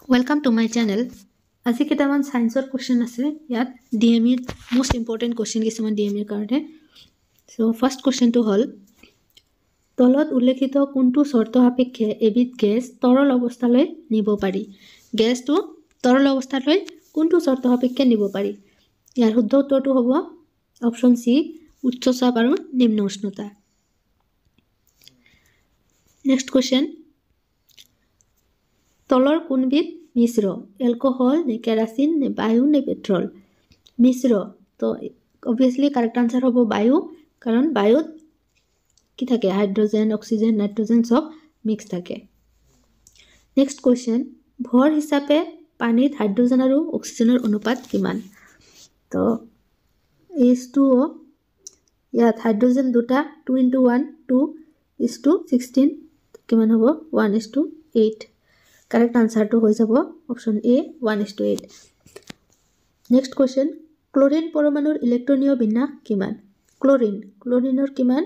Welcome to my channel. আজি কেইটামান সায়েন্সৰ question আছে ইয়াত ডিএমই মোস্ট ইম্পৰ্টেন্ট কোৱেশ্চন কিছুমান ডিএমই কাৰণে সো ফাৰ্স্ট কোৱেশ্চনটো হ'ল তলত উল্লেখিত কোনটো শৰ্ত সাপেক্ষে এবিধ গেছ তৰল অৱস্থালৈ নিব পাৰি গেছটো তৰল অৱস্থালৈ কোনটো শৰ্ত সাপেক্ষে নিব পাৰি ইয়াৰ শুদ্ধ উত্তৰটো হ'ব অপচন সি উচ্চ চাপ আৰু নিম্ন উষ্ণতা নেক্সট কোৱেশ্চন তলৰ কোনবিধ মিশ্র এলকোহল নে কেরাসিন নে বায়ু নে পেট্রোল মিশ্র তো অবভিয়াসলি কারেক্ট আনসার হবো বায়ু কারণ বায়ুত কি থাকে হাইড্রোজেন অক্সিজেন নাইট্রোজেন সব মিক্স থাকে নেক্সট কোয়েশ্চন ভর হিসাবে পানীত হাইড্রোজেন আৰু অক্সিজেনৰ অনুপাত কিমান তো H2O ইয়াত হাইড্রোজেন দুটা 2:1 2:16 কিমান হ'ব 1:8 Correct answer to হৈ যাব option A 1:8 Next question chlorine পৰমাণুৰ ইলেক্ট্ৰনীয় বিন্যাস কিমান chlorineৰ কিমান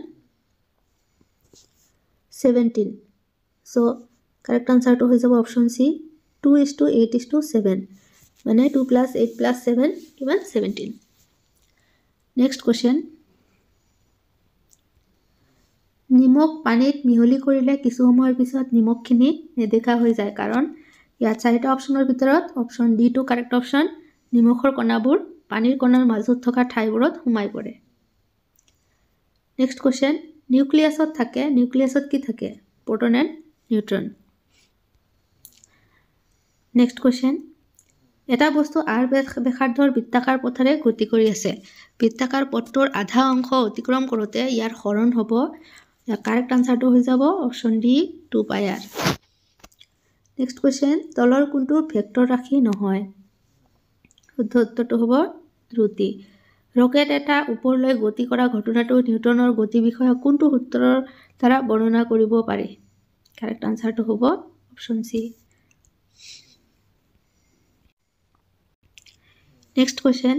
17 so correct answer to হৈ যাব option C 2:8:7 মানে 2 + 8 + 7 কিমান 17 Next question নিমখ পানীত মিহলি কৰিলে কিছু সময়ৰ পিছত নিমখখিনি নেদেখা হৈ যায় কাৰণ ইয়াত চাৰিটা অপচনৰ ভিতৰত অপচন ডি টো কাৰেক্ট অপচন নিমখৰ কণাবোৰ পানীৰ কণাৰ মাজত থকা ঠাইবোৰত সোমাই পৰে নেক্সট কোৱেশ্চন নিউক্লিয়াছত থাকে নিউক্লিয়াছত কি থাকে proton and neutron next question এটা বস্তু আৰ ব্যাসাৰ্ধৰ বৃত্তাকাৰ পথেৰে গতি কৰি আছে বৃত্তাকাৰ পথটোৰ আধা অংশ অতিক্ৰম কৰোতে ইয়াৰ হৰণ হ'ব Correct answer to হৈ যাব option D 2πr Next question তলৰ কোনটো ভেক্টৰ ৰাশি নহয় শুদ্ধ উত্তৰটো হ'ব ত্ৰুটি ৰকেট এটা ওপৰলৈ গতি কৰা ঘটনাটো নিউটনৰ গতি বিষয়ক কোনটো সূত্ৰৰ দ্বাৰা বৰ্ণনা কৰিব পাৰি Correct answer to হ'ব option C Next question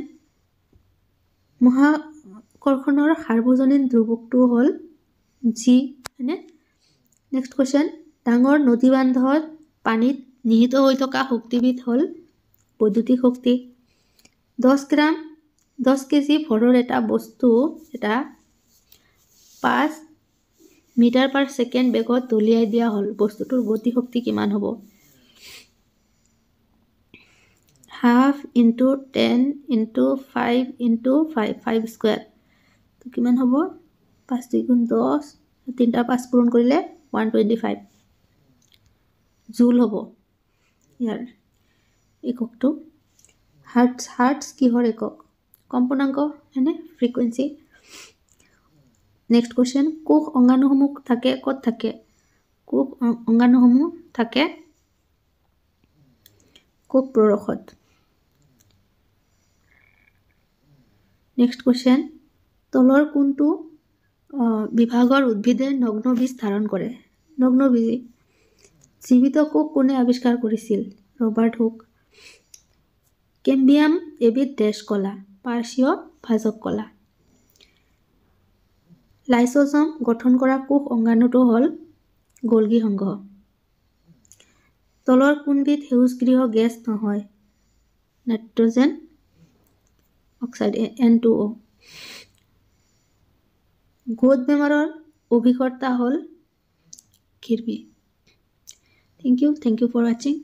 মহাকৰ্ষণৰ সাৰ্বজনীন ধ্ৰুৱকটো হ'ল G হয়নে নেক্সট কোৱেশ্চন ডাঙৰ নদী বান্ধত পানীত নিহিত হৈ থকা শক্তিবিধ হ'ল বৈদ্যুতিক শক্তি 10 কেজি ভৰৰ এটা বস্তু এটা 5 মিটাৰ/ছেকেণ্ড বেগত দলিয়াই দিয়া হ'ল বস্তুটোৰ গতি শক্তি কিমান হ'ব half into 10 into 5 into 5 square তো কিমান হ'ব 5 × 10 3টা 5 পূৰণ কৰিলে 125 জুল হ'ব ইয়াৰ এককটো হাৰ্টজ কিহৰ একক কম্পনাংক মানে ফ্ৰিকুৱেন্সি নেক্সট কোৱেশ্চন কোষ অঙ্গাণুসমূহ থাকে ক'ত থাকে কোষ অঙ্গাণুসমূহ থাকে কোষ প্ৰৰখত নেক্সট কোৱেশ্চন তলৰ কোনটো বিভাগৰ উদ্ভিদে নগ্ন বীজ ধাৰণ কৰে নগ্ন বীজ জীৱিত কোষ কোনে আৱিষ্কাৰ কৰিছিল ৰবাৰ্ট হুক কেম্বিয়াম এবিধ ডেছ কলা পাৰ্শ্বীয় ভাজক কলা লাইসোজম গঠন কৰা কোষ অঙ্গাণুটো হ'ল গোলগী সংঘ তলৰ কোনবিধ সেউজগৃহ গেছ নহয় নাইট্ৰজেন অক্সাইড N2O গোট বেমাৰৰ অভিকৰ্তা হ'ল কিৰবি Thank you for watching